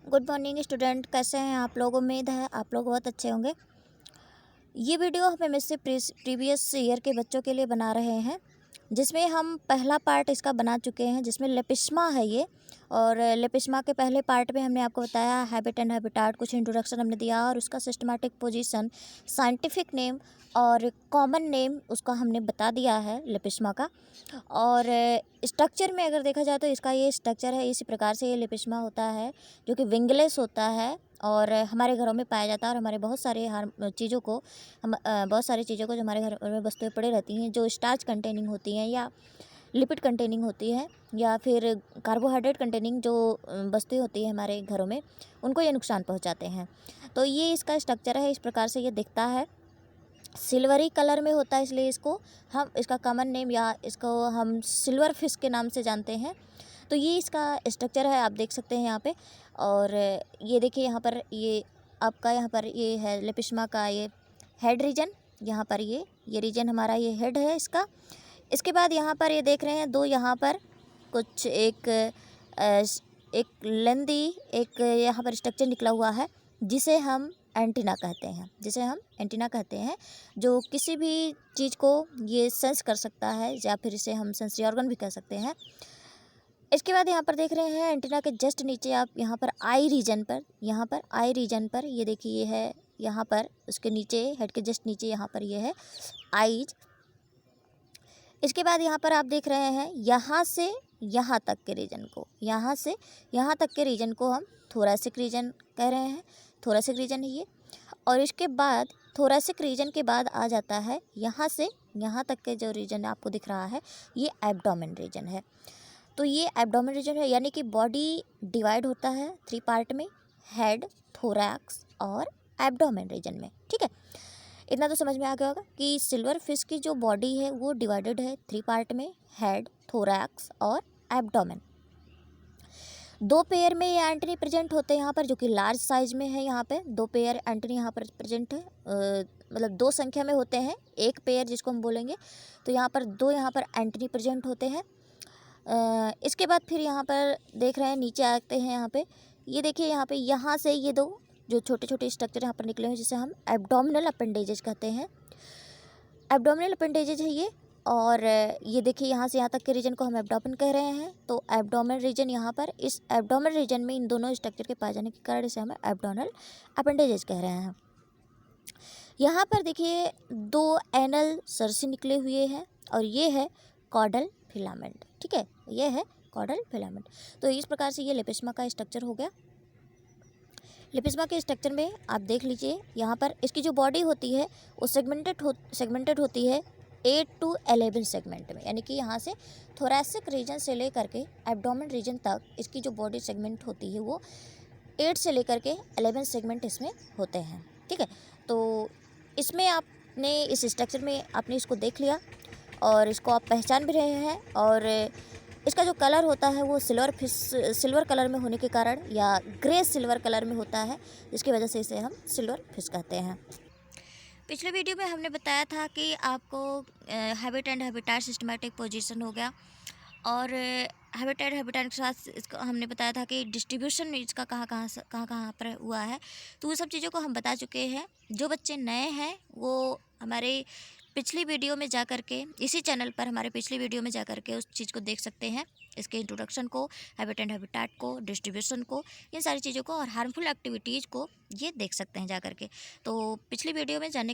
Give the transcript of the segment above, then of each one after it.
Good morning student, कैसे हैं आप लोग। उम्मीद है आप लोग बहुत अच्छे होंगे। ये वीडियो हम एमएससी प्रीवियस ईयर के बच्चों के लिए बना रहे हैं, जिसमें हम पहला पार्ट इसका बना चुके हैं, जिसमें लेपिस्मा है ये। और लेपिस्मा के पहले पार्ट में हमने आपको बताया हैबिट एंड हैबिटाट, कुछ इंट्रोडक्शन हमने दिया और उसका सिस्टमैटिक पोजीशन, साइंटिफिक नेम और कॉमन नेम उसका हमने बता दिया है लेपिस्मा का। और स्ट्रक्चर में अगर देखा जाए तो इसका ये स्ट्रक्चर है, इसी प्रकार से ये लेपिस्मा होता है जो कि विंगलेस होता है और हमारे घरों में पाया जाता है। और हमारे बहुत सारे चीज़ों को बहुत सारी चीज़ों को जो हमारे घर में वस्तुएं पड़ी रहती हैं, जो स्टार्च कंटेनिंग होती हैं या लिपिड कंटेनिंग होती है या फिर कार्बोहाइड्रेट कंटेनिंग जो वस्तुएं होती है हमारे घरों में, उनको ये नुकसान पहुंचाते हैं। तो ये इसका स्ट्रक्चर है, इस प्रकार से ये दिखता है, सिल्वरी कलर में होता है, इसलिए इसको हम इसका कॉमन नेम या इसको हम सिल्वर फिश के नाम से जानते हैं। तो ये इसका स्ट्रक्चर है, आप देख सकते हैं यहाँ पे। और ये देखिए यहाँ पर ये आपका यहाँ पर ये है लेपिस्मा का ये हेड रीजन। यहाँ पर ये रीजन हमारा ये हेड है इसका। इसके बाद यहाँ पर ये देख रहे हैं दो यहाँ पर कुछ एक लेंदी एक यहाँ पर स्ट्रक्चर निकला हुआ है, जिसे हम एंटीना कहते हैं, जो किसी भी चीज़ को ये सेंस कर सकता है या फिर इसे हम सेंसरी ऑर्गन भी कह सकते हैं। इसके बाद यहाँ पर देख रहे हैं एंटीना के जस्ट नीचे आप यहाँ पर आई रीजन पर ये देखिए, ये है यहाँ पर उसके नीचे हेड के जस्ट नीचे यहाँ पर ये है आईज। इसके बाद यहाँ पर आप देख रहे हैं यहाँ से यहाँ तक के रीजन को हम थोरैसिक रीजन कह रहे हैं, थोरैसिक रीजन है ये। और इसके बाद थोरैसिक रीजन के बाद आ जाता है यहाँ से यहाँ तक के जो रीजन आपको दिख रहा है, ये एब्डोमेन रीजन है। तो ये एब्डोमेन रीजन है, यानी कि बॉडी डिवाइड होता है 3 पार्ट में, हेड, थोरैक्स और एब्डोमेन रीजन में। ठीक है, इतना तो समझ में आ गया होगा कि सिल्वर फिश की जो बॉडी है वो डिवाइडेड है 3 पार्ट में, हेड, थोरैक्स और एब्डोमेन। 2 पेयर में ये एंटनी प्रेजेंट होते हैं यहाँ पर, जो कि लार्ज साइज में है। यहाँ पे 2 पेयर एंटनी यहाँ पर प्रेजेंट है, मतलब 2 संख्या में होते हैं, 1 पेयर जिसको हम बोलेंगे। तो यहाँ पर 2 यहाँ पर एंटनी प्रेजेंट होते हैं। इसके बाद फिर यहाँ पर देख रहे हैं, नीचे आते हैं यहाँ पे, ये देखिए यहाँ से ये 2 जो छोटे छोटे स्ट्रक्चर यहाँ पर निकले हैं, जिसे हम एब्डोमिनल अपेंडेजेस कहते हैं। एब्डोमिनल अपेंडेजेस है ये। और ये देखिए यहाँ से यहाँ तक के रीजन को हम एब्डोमेन कह रहे हैं। तो एब्डोमेन रीजन यहाँ पर, इस एब्डोमेन रीजन में इन दोनों स्ट्रक्चर के पाए जाने के कारण इसे हम एब्डोमिनल अपेंडेजेस कह रहे हैं। यहाँ पर देखिए 2 एनल सरसी निकले हुए हैं और ये है कॉडल फिलामेंट। ठीक है, ये है कॉडल फिलामेंट। तो इस प्रकार से ये लेपिस्मा का स्ट्रक्चर हो गया। लेपिस्मा के स्ट्रक्चर में आप देख लीजिए, यहाँ पर इसकी जो बॉडी होती है वो सेगमेंटेड होती है 8 to 11 सेगमेंट में, यानी कि यहाँ से थोरैसिक रीजन से लेकर के एब्डोमेन रीजन तक इसकी जो बॉडी सेगमेंट होती है वो 8 से लेकर के 11 सेगमेंट इसमें होते हैं। ठीक है, तो इसमें आपने इस स्ट्रक्चर में आपने इसको देख लिया और इसको आप पहचान भी रहे हैं। और इसका जो कलर होता है वो सिल्वर कलर में होने के कारण या ग्रे सिल्वर कलर में होता है, जिसकी वजह से इसे हम सिल्वर फिश कहते हैं। पिछले वीडियो में हमने बताया था कि आपको habit and habitat systematic position हो गया, और हैबिट एंड हैबिटाट के साथ इसको हमने बताया था कि डिस्ट्रीब्यूशन इसका कहाँ पर हुआ है। तो वो सब चीज़ों को हम बता चुके हैं। जो बच्चे नए हैं वो हमारे पिछली वीडियो में जा कर के, इसी चैनल पर हमारे पिछली वीडियो में जा कर के उस चीज़ को देख सकते हैं, इसके इंट्रोडक्शन को, हैबिट एंड हैबिटाट को, डिस्ट्रीब्यूशन को, इन सारी चीज़ों को और हार्मफुल एक्टिविटीज़ को ये देख सकते हैं जा कर के। तो पिछली वीडियो में जानने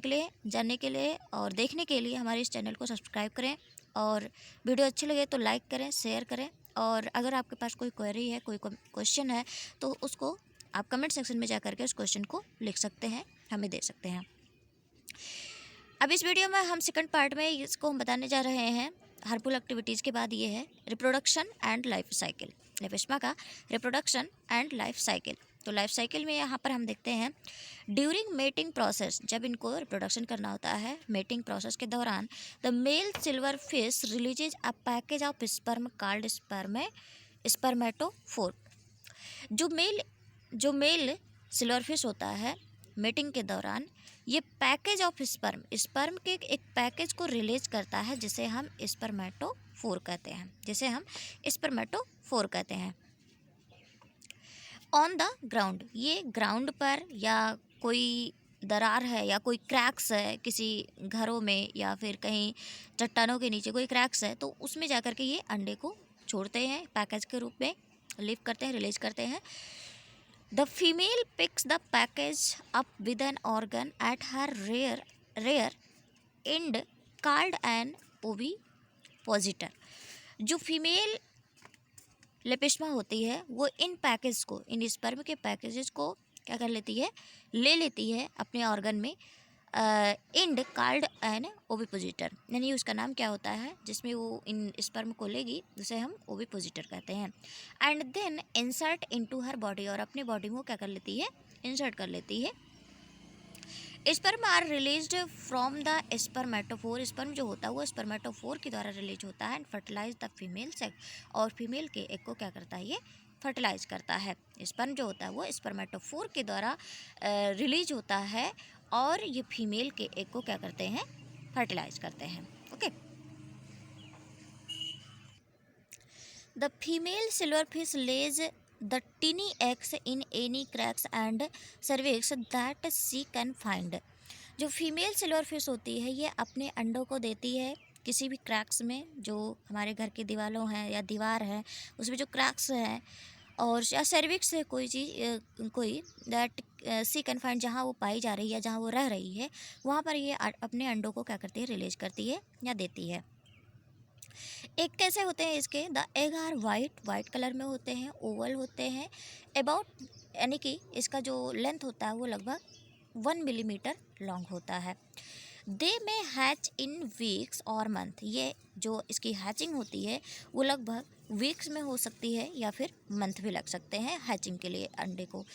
के लिए और देखने के लिए हमारे इस चैनल को सब्सक्राइब करें, और वीडियो अच्छी लगे तो लाइक करें, शेयर करें। और अगर आपके पास कोई क्वेरी है, कोई क्वेश्चन है, तो उसको आप कमेंट सेक्शन में जा कर के उस क्वेश्चन को लिख सकते हैं, हमें दे सकते हैं। अब इस वीडियो में हम सेकंड पार्ट में इसको हम बताने जा रहे हैं। हार्मफुल एक्टिविटीज़ के बाद ये है रिप्रोडक्शन एंड लाइफ साइकिल, लेपिस्मा का रिप्रोडक्शन एंड लाइफ साइकिल। तो लाइफ साइकिल में यहाँ पर हम देखते हैं ड्यूरिंग मेटिंग प्रोसेस, जब इनको रिप्रोडक्शन करना होता है, मेटिंग प्रोसेस के दौरान the male silver fish releases a package of sperm called spermatophore. जो मेल सिल्वर फिश होता है, मेटिंग के दौरान ये पैकेज ऑफ स्पर्म के एक पैकेज को रिलीज करता है, जिसे हम स्पर्मेटोफोर कहते हैं। ऑन द ग्राउंड, ये ग्राउंड पर या कोई दरार है या कोई क्रैक्स है किसी घरों में या फिर कहीं चट्टानों के नीचे कोई क्रैक्स है, तो उसमें जाकर के ये अंडे को छोड़ते हैं, पैकेज के रूप में लिव करते हैं, रिलीज करते हैं। The female picks the package up with an organ at her rear and called an ovipositor. जो फीमेल लेपिस्मा होती है वो इन पैकेज को, इन स्पर्म के पैकेजेस को क्या कर लेती है, ले लेती है अपने ऑर्गन में। इंड कॉल्ड एन ओविपोजिटर, यानी उसका नाम क्या होता है जिसमें वो इन स्पर्म को लेगी, उसे हम ओविपोजिटर कहते हैं। And then insert into her body, और अपनी बॉडी में क्या कर लेती है, इंसर्ट कर लेती है। Sperm are released from the spermatophore, sperm जो होता है वो स्पर्मेटोफोर के द्वारा रिलीज होता है। And fertilize the female sex, और फीमेल के एग को क्या करता है, ये फर्टिलाइज करता है। स्पर्म जो होता है वो स्पर्मेटोफोर के द्वारा रिलीज होता है और ये फीमेल के एग को क्या करते हैं, फर्टिलाइज करते हैं। Okay, the female silverfish lays the tiny eggs in any cracks and cervix that she can find। जो फीमेल सिल्वर फिश होती है ये अपने अंडों को देती है किसी भी क्रैक्स में, जो हमारे घर की दीवारों हैं या दीवार है उसमें जो क्रैक्स हैं, और या सर्विक्स है कोई चीज़, कोई दैट सी कैन फाइंड, जहाँ वो पाई जा रही है, जहाँ वो रह रही है, वहाँ पर ये अपने अंडों को क्या करती है, रिलीज करती है या देती है। एग कैसे होते हैं इसके, the egg are white colour में होते हैं, ओवल होते हैं, अबाउट, यानी कि इसका जो लेंथ होता है वो लगभग 1 मिलीमीटर लॉन्ग होता है। दे में हैच इन वीक्स और मंथ, ये जो इसकी हैचिंग होती है वो लगभग वीक्स में हो सकती है या फिर मंथ भी लग सकते हैं हैचिंग के लिए अंडे को।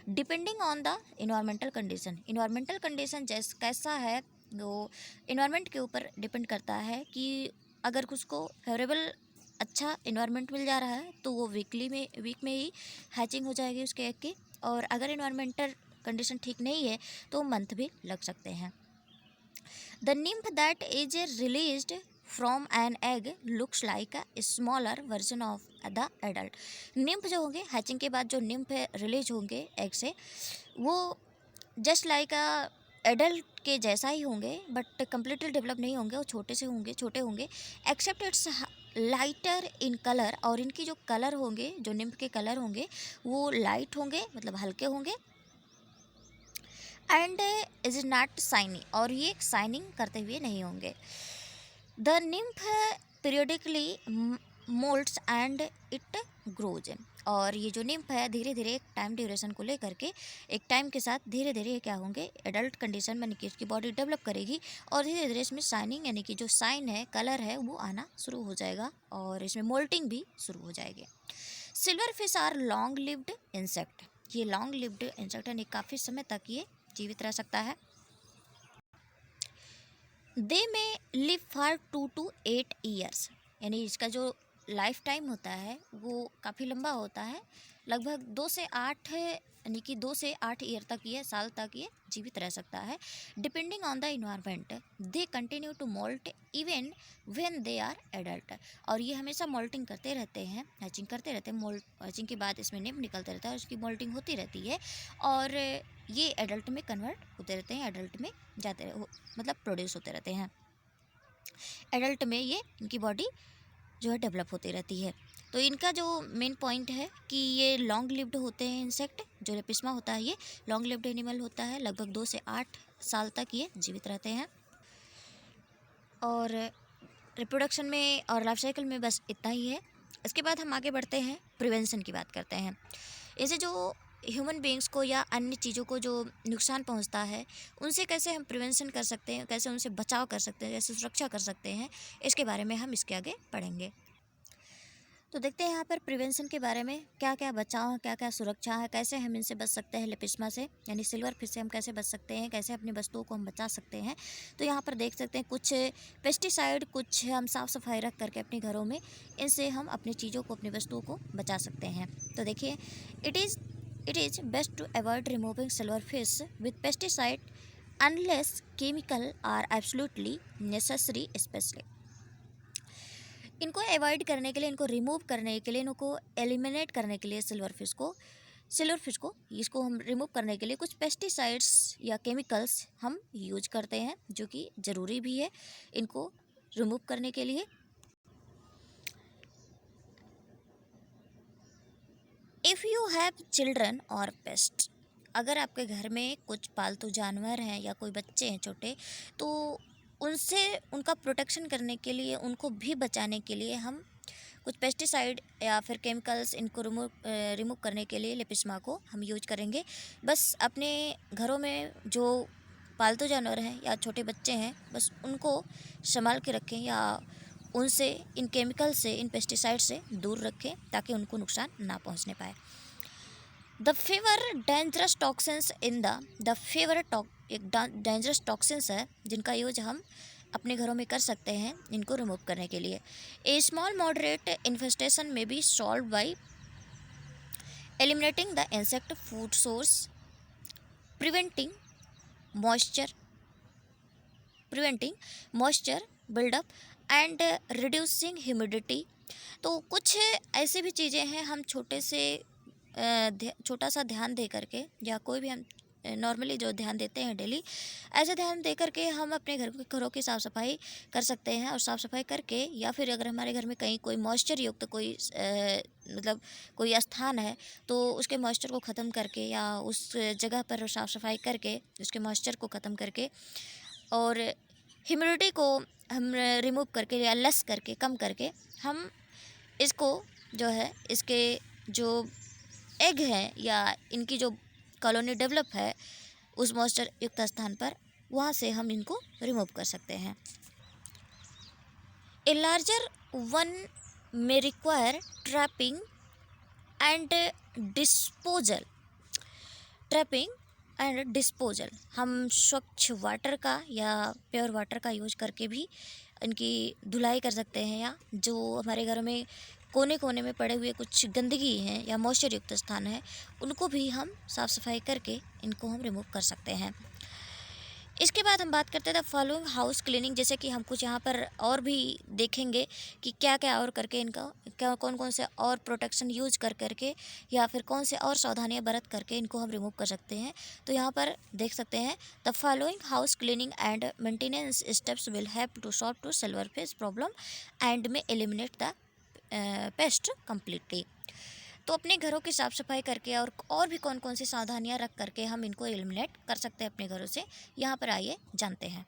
Depending on the environmental condition, environmental condition जैसे कैसा है वो इन्वायरमेंट के ऊपर डिपेंड करता है कि अगर उसको फेवरेबल अच्छा इन्वायरमेंट मिल जा रहा है तो वो वीक में ही हैचिंग हो जाएगी उसके एग की, और अगर इन्वायरमेंटल कंडीशन ठीक नहीं है तो मंथ भी लग सकते हैं। The nymph that is released from an egg looks like a smaller version of the adult. Nymph जो होंगे हैचिंग के बाद जो निम्फ रिलीज होंगे एग से, वो जस्ट लाइक अ एडल्ट के जैसा ही होंगे, बट कम्प्लीटली डेवलप नहीं होंगे, वो छोटे होंगे except it's lighter in colour, और इनकी जो कलर होंगे, जो निम्फ के कलर होंगे वो लाइट होंगे, मतलब हल्के होंगे। एंड इज नॉट शाइनी, और ये शाइनिंग करते हुए नहीं होंगे। The nymph periodically molds and it grows, और ये जो निम्फ है धीरे धीरे एक टाइम ड्यूरेशन को लेकर के, एक टाइम के साथ धीरे धीरे क्या होंगे, एडल्ट कंडीशन में, यानी कि उसकी बॉडी डेवलप करेगी और धीरे धीरे इसमें शाइनिंग, यानी कि जो शाइन है, कलर है, वो आना शुरू हो जाएगा और इसमें मोल्टिंग भी शुरू हो जाएगी। Silver fish are long lived insect, ये लॉन्ग लिव्ड इंसेक्ट यानी काफ़ी समय तक ये जीवित रह सकता है। दे में लिव फॉर 2 to 8 ईयर्स, यानी इसका जो लाइफ टाइम होता है वो काफ़ी लंबा होता है, लगभग 2 से 8, यानी कि 2 से 8 ईयर तक, ये साल तक ये जीवित रह सकता है। Depending on the environment they continue to moult even when they are adult, और ये हमेशा मोल्टिंग करते रहते हैं, हैचिंग करते रहते हैं। हैचिंग के बाद इसमें निम्फ निकलते रहता है और उसकी मोल्टिंग होती रहती है और ये एडल्ट में कन्वर्ट होते रहते हैं, एडल्ट में जाते मतलब प्रोड्यूस होते रहते हैं। एडल्ट में ये इनकी बॉडी जो है डेवलप होती रहती है। तो इनका जो मेन पॉइंट है कि ये लॉन्ग लिव्ड होते हैं इंसेक्ट, जो लेपिस्मा होता है ये लॉन्ग लिव्ड एनिमल होता है, लगभग 2 से 8 साल तक ये जीवित रहते हैं। और रिप्रोडक्शन में और लाइफ साइकिल में बस इतना ही है। इसके बाद हम आगे बढ़ते हैं, प्रिवेंशन की बात करते हैं। इसे जो ह्यूमन बींग्स को या अन्य चीज़ों को जो नुकसान पहुंचता है उनसे कैसे हम प्रिवेंशन कर सकते हैं, कैसे उनसे बचाव कर सकते हैं, कैसे सुरक्षा कर सकते हैं, इसके बारे में हम इसके आगे पढ़ेंगे। तो देखते हैं यहाँ पर प्रिवेंशन के बारे में क्या क्या बचाव है, क्या क्या सुरक्षा है, कैसे हम इनसे बच सकते हैं, लेपिस्मा से यानी सिल्वर फिश से हम कैसे बच सकते हैं, कैसे अपनी वस्तुओं को हम बचा सकते हैं। तो यहाँ पर देख सकते हैं कुछ पेस्टिसाइड, कुछ हम साफ़ सफाई रख करके अपने घरों में इनसे हम अपनी चीज़ों को, अपनी वस्तुओं को बचा सकते हैं। तो देखिए, it is best to avoid removing silver fish with pesticide unless chemical are absolutely necessary specially. इनको अवॉइड करने के लिए, इनको रिमूव करने के लिए, इनको एलिमिनेट करने के लिए सिल्वर फिश को सिल्वर फिश को इसको हम रिमूव करने के लिए कुछ पेस्टिसाइड्स या केमिकल्स हम यूज करते हैं, जो कि ज़रूरी भी है इनको रिमूव करने के लिए। इफ़ यू हैव चिल्ड्रन और पेस्ट, अगर आपके घर में कुछ पालतू जानवर हैं या कोई बच्चे हैं छोटे, तो उनसे उनका प्रोटेक्शन करने के लिए, उनको भी बचाने के लिए हम कुछ पेस्टिसाइड या फिर केमिकल्स इनको रिमूव करने के लिए लेपिस्मा को हम यूज करेंगे। बस अपने घरों में जो पालतू जानवर हैं या छोटे बच्चे हैं, बस उनको संभाल के रखें या उनसे इन केमिकल से, इन पेस्टिसाइड से दूर रखें ताकि उनको नुकसान ना पहुंचने पाए। The favour dangerous toxins in the favour एक डेंजरस टॉक्सिन्स है जिनका यूज हम अपने घरों में कर सकते हैं इनको रिमूव करने के लिए। ए स्मॉल मॉडरेट इन्फेस्टेशन में be solved by eliminating the insect food source, preventing moisture buildup and reducing humidity. तो कुछ ऐसी भी चीज़ें हैं हम छोटा सा ध्यान दे करके, या कोई भी हम नॉर्मली जो ध्यान देते हैं डेली, ऐसे ध्यान दे करके हम अपने घरों की साफ़ सफाई कर सकते हैं। और साफ़ सफाई करके, या फिर अगर हमारे घर में कहीं कोई मॉइस्चर युक्त कोई मतलब कोई स्थान है, तो उसके मॉइस्चर को ख़त्म करके या उस जगह पर साफ़ सफाई करके उसके मॉइस्चर को ख़त्म करके और ह्यूमिडिटी को हम रिमूव करके या लेस करके, कम करके, हम इसको जो है, इसके जो एग हैं या इनकी जो कॉलोनी डेवलप है उस मॉइस्चर युक्त स्थान पर, वहाँ से हम इनको रिमूव कर सकते हैं। A larger one may require trapping and disposal. हम स्वच्छ वाटर का या प्योर वाटर का यूज करके भी इनकी धुलाई कर सकते हैं, या जो हमारे घरों में कोने कोने में पड़े हुए कुछ गंदगी हैं या मॉइस्चर युक्त स्थान है, उनको भी हम साफ़ सफाई करके इनको हम रिमूव कर सकते हैं। इसके बाद हम बात करते हैं द फॉलोइंग हाउस क्लीनिंग, जैसे कि हम कुछ यहाँ पर और भी देखेंगे कि क्या क्या और करके इनका क्या कौन कौन से और प्रोटेक्शन यूज कर करके या फिर कौन से और सावधानियाँ बरत करके इनको हम रिमूव कर सकते हैं। तो यहाँ पर देख सकते हैं the following house cleaning and maintenance steps will help to solve to silverfish problem and में एलिमिनेट द पेस्ट कम्प्लीटली। तो अपने घरों की साफ़ सफाई करके और भी कौन कौन सी सावधानियां रख करके हम इनको एलिमिनेट कर सकते हैं अपने घरों से, यहाँ पर आइए जानते हैं।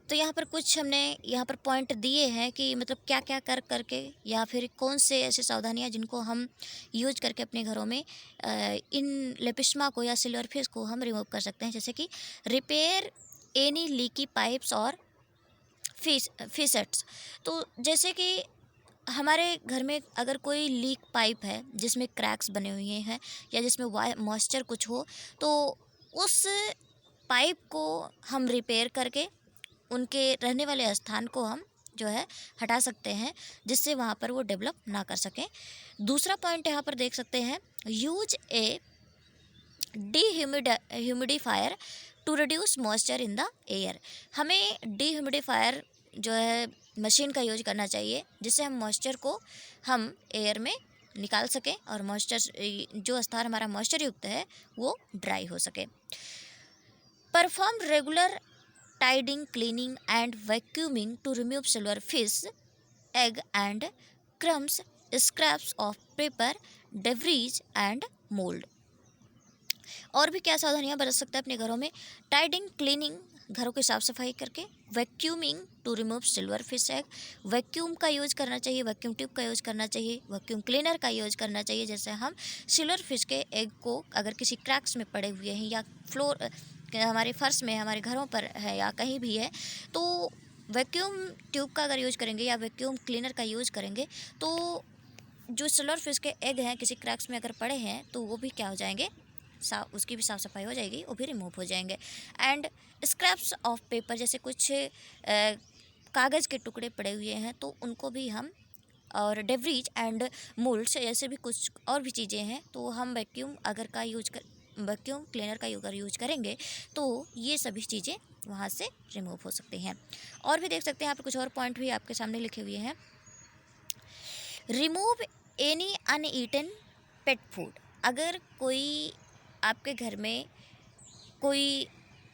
तो यहाँ पर कुछ हमने यहाँ पर पॉइंट दिए हैं कि मतलब क्या क्या कर करके या फिर कौन से ऐसे सावधानियाँ जिनको हम यूज करके अपने घरों में इन लेपिस्मा को या सिल्वरफिश को हम रिमूव कर सकते हैं। जैसे कि रिपेयर एनी लीकी पाइप्स और फिसेट्स। तो जैसे कि हमारे घर में अगर कोई लीक पाइप है जिसमें क्रैक्स बने हुए हैं या जिसमें मॉइस्चर कुछ हो, तो उस पाइप को हम रिपेयर करके उनके रहने वाले स्थान को हम जो है हटा सकते हैं, जिससे वहाँ पर वो डेवलप ना कर सकें। दूसरा पॉइंट यहाँ पर देख सकते हैं, use a humidifier to reduce moisture in the air. हमें ह्यूमिडिफायर जो है मशीन का यूज करना चाहिए, जिससे हम मॉइस्चर को हम एयर में निकाल सकें और मॉइस्चर जो स्थान हमारा मॉइस्चर युक्त है वो ड्राई हो सके। Perform regular tidying, cleaning and vacuuming to remove silverfish egg and crumbs, scraps of paper, debris and mould. और भी क्या सावधानियाँ बरत सकते हैं अपने घरों में? टाइडिंग, क्लीनिंग, घरों की साफ़ सफाई करके, vacuuming to remove silverfish egg, vacuum का यूज़ करना चाहिए, वैक्यूम ट्यूब का यूज़ करना चाहिए, वैक्यूम क्लीनर का यूज़ करना चाहिए। जैसे हम सिल्वरफिश के एग को अगर किसी क्रैक्स में पड़े हुए हैं या फ्लोर हमारे फर्श में, हमारे घरों पर है या कहीं भी है, तो वैक्यूम ट्यूब का अगर यूज़ करेंगे या वैक्यूम क्लीनर का यूज़ करेंगे, तो जो सिल्वरफिश के एग हैं किसी क्रैक्स में अगर पड़े हैं तो वो भी क्या हो जाएंगे, उसकी भी साफ़ सफाई हो जाएगी, वो भी रिमूव हो जाएंगे। एंड स्क्रैप्स ऑफ पेपर, जैसे कुछ कागज़ के टुकड़े पड़े हुए हैं तो उनको भी हम, और डेब्रीज एंड मोल्ड्स ऐसे भी कुछ और भी चीज़ें हैं, तो हम वैक्यूम क्लीनर का अगर यूज करेंगे तो ये सभी चीज़ें वहाँ से रिमूव हो सकती हैं। और भी देख सकते हैं यहाँ पर कुछ और पॉइंट भी आपके सामने लिखे हुए हैं। Remove any uneaten pet food, अगर कोई आपके घर में कोई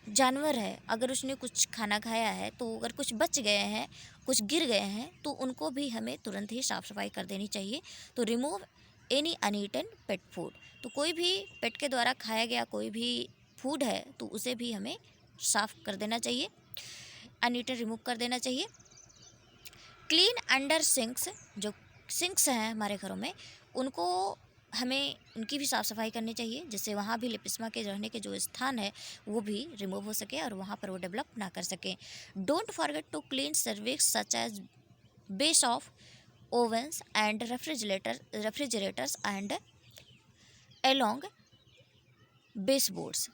जानवर है, अगर उसने कुछ खाना खाया है तो अगर कुछ बच गए हैं, कुछ गिर गए हैं, तो उनको भी हमें तुरंत ही साफ़ सफाई कर देनी चाहिए। तो remove any uneaten pet food, तो कोई भी पेट के द्वारा खाया गया कोई भी फूड है तो उसे भी हमें साफ़ कर देना चाहिए, अनईटन रिमूव कर देना चाहिए। क्लीन अंडर सिंक्स, जो सिंक्स हैं हमारे घरों में, उनको हमें उनकी भी साफ़ सफाई करनी चाहिए, जिससे वहाँ भी लिपिस्मा के रहने के जो स्थान है वो भी रिमूव हो सके और वहाँ पर वो डेवलप ना कर सकें। Don't forget to clean crevices such as base of ovens and refrigerators and along base boards.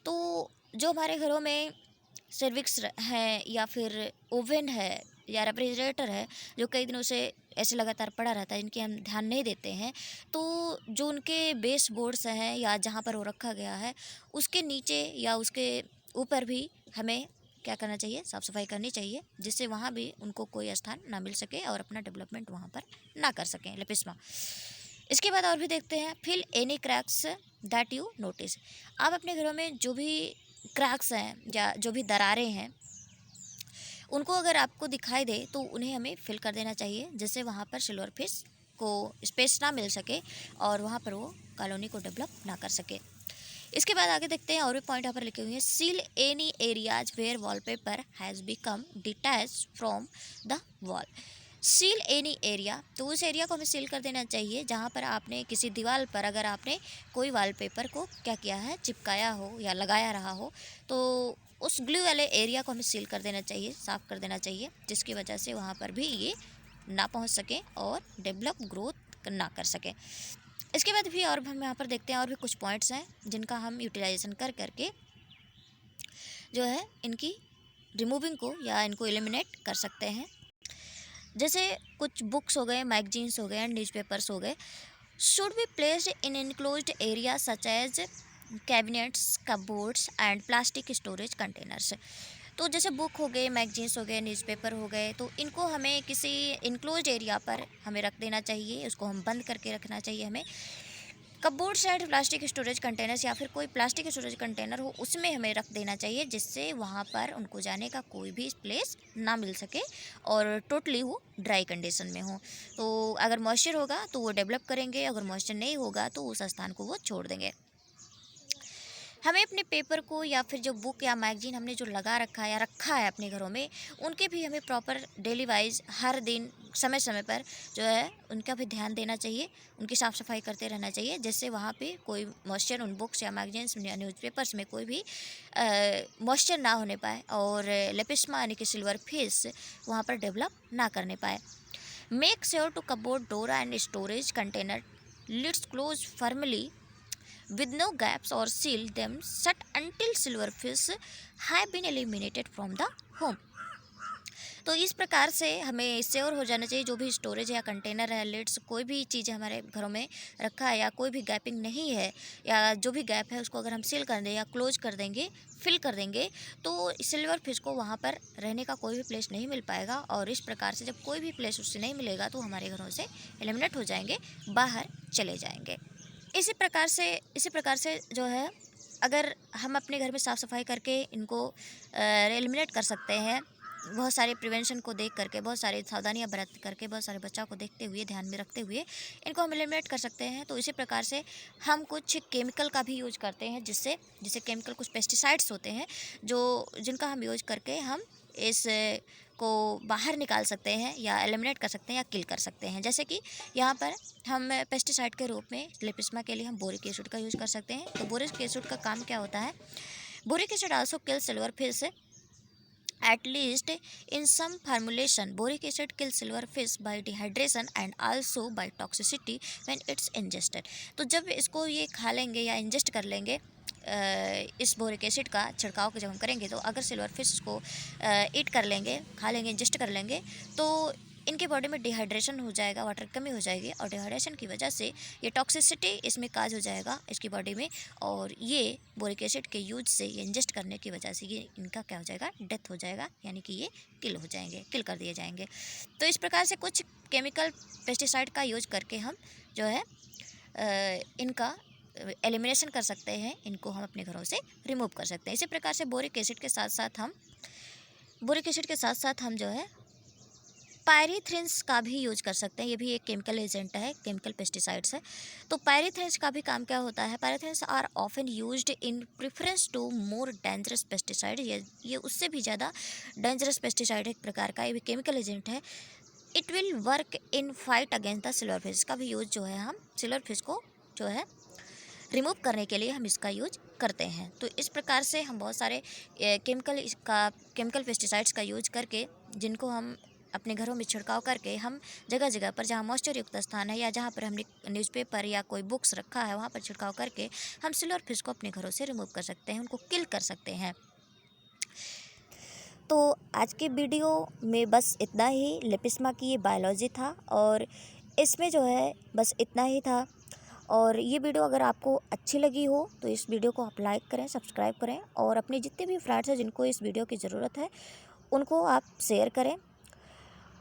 तो जो हमारे घरों में सर्विक्स है या फिर ओवन है या रेफ्रिजरेटर है जो कई दिनों से ऐसे लगातार पड़ा रहता है, इनकी हम ध्यान नहीं देते हैं, तो जो उनके बेस बोर्ड्स हैं या जहाँ पर वो रखा गया है उसके नीचे या उसके ऊपर भी हमें क्या करना चाहिए, साफ़ सफाई करनी चाहिए, जिससे वहाँ भी उनको कोई स्थान ना मिल सके और अपना डेवलपमेंट वहाँ पर ना कर सकें लिपिस्मा। इसके बाद और भी देखते हैं, fill any cracks that you notice. आप अपने घरों में जो भी क्रैक्स हैं या जो भी दरारें हैं उनको अगर आपको दिखाई दे तो उन्हें हमें फिल कर देना चाहिए, जिससे वहाँ पर सिल्वर फिश को स्पेस ना मिल सके और वहाँ पर वो कॉलोनी को डेवलप ना कर सके। इसके बाद आगे देखते हैं, और भी पॉइंट यहाँ पर लिखे हुए हैं, seal any areas where wallpaper has become detach from the wall. Seal any area, तो उस एरिया को हमें सील कर देना चाहिए जहाँ पर आपने किसी दीवार पर अगर आपने कोई वॉलपेपर को क्या किया है, चिपकाया हो या लगाया रहा हो, तो उस ग्लू वाले एरिया को हमें सील कर देना चाहिए, साफ़ कर देना चाहिए, जिसकी वजह से वहाँ पर भी ये ना पहुँच सके और डेवलप ग्रोथ ना कर सके। इसके बाद भी और हम यहाँ पर देखते हैं और भी कुछ पॉइंट्स हैं जिनका हम यूटिलाइजेशन कर करके जो है इनकी रिमूविंग को या इनको एलिमिनेट कर सकते हैं। जैसे कुछ बुक्स हो गए, मैगजीन्स हो गए, न्यूज़पेपर्स हो गए, should be placed in enclosed area such as cabinets, cupboards and plastic storage containers. तो जैसे बुक हो गए, मैगजीन्स हो गए, न्यूज़पेपर हो गए, तो इनको हमें किसी इनक्लोज्ड एरिया पर हमें रख देना चाहिए, उसको हम बंद करके रखना चाहिए हमें। Cupboards and plastic storage containers, या फिर कोई प्लास्टिक स्टोरेज कंटेनर हो उसमें हमें रख देना चाहिए, जिससे वहाँ पर उनको जाने का कोई भी प्लेस ना मिल सके और टोटली वो ड्राई कंडीशन में हो। तो अगर मॉइस्चर होगा तो वो डेवलप करेंगे, अगर मॉइस्चर नहीं होगा तो उस स्थान को वो छोड़ देंगे। हमें अपने पेपर को या फिर जो बुक या मैगजीन हमने जो लगा रखा है या रखा है अपने घरों में, उनके भी हमें प्रॉपर डेली वाइज हर दिन समय समय पर जो है उनका भी ध्यान देना चाहिए, उनकी साफ़ सफाई करते रहना चाहिए, जिससे वहाँ पे कोई मॉइस्चर उन बुक्स या मैगजीन्स या न्यूज़पेपर्स में कोई भी मॉइस्चर ना होने पाए और लेपिस्मा यानी कि सिल्वर फिश वहाँ पर डेवलप ना करने पाए। Make sure to cupboard door and storage container lids close firmly with no gaps or seal them shut until silverfish have been eliminated from the home। तो इस प्रकार से हमें श्योर हो जाना चाहिए जो भी स्टोरेज है या कंटेनर है, लिड्स, कोई भी चीज़ हमारे घरों में रखा है या कोई भी गैपिंग नहीं है या जो भी गैप है उसको अगर हम सील कर दें या क्लोज कर देंगे, फिल कर देंगे, तो सिल्वर फिश को वहाँ पर रहने का कोई भी प्लेस नहीं मिल पाएगा और इस प्रकार से जब कोई भी प्लेस उससे नहीं मिलेगा तो हमारे घरों से एलिमिनेट हो जाएंगे, बाहर चले जाएंगे। इसी प्रकार से जो है अगर हम अपने घर में साफ़ सफाई करके इनको एलिमिनेट कर सकते हैं, बहुत सारे प्रिवेंशन को देख करके, बहुत सारी सावधानियां बरत करके, बहुत सारे बच्चों को देखते हुए, ध्यान में रखते हुए इनको हम एलिमिनेट कर सकते हैं। तो इसी प्रकार से हम कुछ केमिकल का भी यूज करते हैं, जिससे केमिकल कुछ पेस्टिसाइड्स होते हैं जिनका हम यूज करके हम इस को बाहर निकाल सकते हैं या एलिमिनेट कर सकते हैं या किल कर सकते हैं। जैसे कि यहाँ पर हम पेस्टिसाइड के रूप में लेपिस्मा के लिए हम बोरिक एसिड का यूज़ कर सकते हैं। तो बोरिक एसिड का काम क्या होता है, boric acid also kill silver fish at least in some formulation। boric acid kills silverfish by dehydration and also by toxicity when it's ingested। तो जब इसको ये खा लेंगे या इंजेस्ट कर लेंगे, इस बोरिक एसिड का छिड़काव जब हम करेंगे तो अगर सिल्वर फिश को ईट कर लेंगे, खा लेंगे, इंजेस्ट कर लेंगे, तो इनके बॉडी में डिहाइड्रेशन हो जाएगा, वाटर की कमी हो जाएगी, और डिहाइड्रेशन की वजह से ये टॉक्सिसिटी इसमें काज हो जाएगा इसकी बॉडी में, और ये बोरिक एसिड के यूज से, ये इंजेस्ट करने की वजह से ये इनका क्या हो जाएगा, डेथ हो जाएगा, यानी कि ये किल हो जाएंगे, किल कर दिए जाएंगे। तो इस प्रकार से कुछ केमिकल पेस्टिसाइड का यूज करके हम जो है इनका एलिमिनेशन कर सकते हैं, इनको हम अपने घरों से रिमूव कर सकते हैं। इसी प्रकार से बोरिक एसिड के साथ साथ हम जो है पायरीथ्रिन्स का भी यूज कर सकते हैं। ये भी एक केमिकल एजेंट है, केमिकल पेस्टिसाइड्स है। तो पायरीथ्रिन्स का भी काम क्या होता है, pyrethrins are often used in preference to more dangerous pesticide. ये उससे भी ज़्यादा डेंजरस पेस्टिसाइड एक प्रकार का, ये भी केमिकल एजेंट है। It will work in fight against the silverfish. का भी यूज जो है हम सिल्वरफिश को जो है रिमूव करने के लिए हम इसका यूज करते हैं। तो इस प्रकार से हम बहुत सारे केमिकल पेस्टिसाइड्स का यूज करके, जिनको हम अपने घरों में छिड़काव करके, हम जगह जगह पर जहाँ मॉइस्चर युक्त स्थान है या जहाँ पर हमने न्यूज़पेपर या कोई बुक्स रखा है वहाँ पर छिड़काव करके हम सिल्वरफिश को अपने घरों से रिमूव कर सकते हैं, उनको किल कर सकते हैं। तो आज के वीडियो में बस इतना ही। लेपिस्मा की ये बायोलॉजी था और इसमें जो है बस इतना ही था। और ये वीडियो अगर आपको अच्छी लगी हो तो इस वीडियो को आप लाइक करें, सब्सक्राइब करें, और अपने जितने भी फ्रेंड्स हैं जिनको इस वीडियो की ज़रूरत है उनको आप शेयर करें।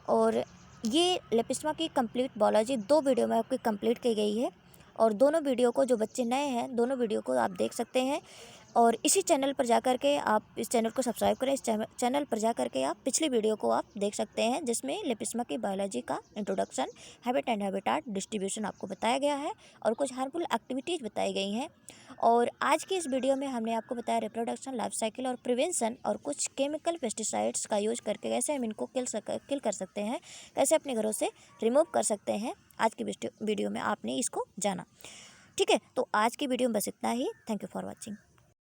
और ये लेपिस्मा की कंप्लीट बायोलॉजी 2 वीडियो में आपकी कंप्लीट की गई है, और दोनों वीडियो को, जो बच्चे नए हैं, दोनों वीडियो को आप देख सकते हैं। और इसी चैनल पर जा कर के आप इस चैनल को सब्सक्राइब करें। इस चैनल पर जा कर के आप पिछली वीडियो को आप देख सकते हैं, जिसमें लेपिस्मा की बायोलॉजी का introduction, habit and habitat, distribution आपको बताया गया है, और कुछ हार्मफुल एक्टिविटीज़ बताई गई हैं। और आज की इस वीडियो में हमने आपको बताया रिप्रोडक्शन, लाइफ साइकिल और प्रिवेंशन, और कुछ केमिकल पेस्टिसाइड्स का यूज करके कैसे हम इनको किल कर सकते हैं, कैसे अपने घरों से रिमूव कर सकते हैं। आज की वीडियो में आपने इसको जाना। ठीक है, तो आज की वीडियो में बस इतना ही। Thank you for watching.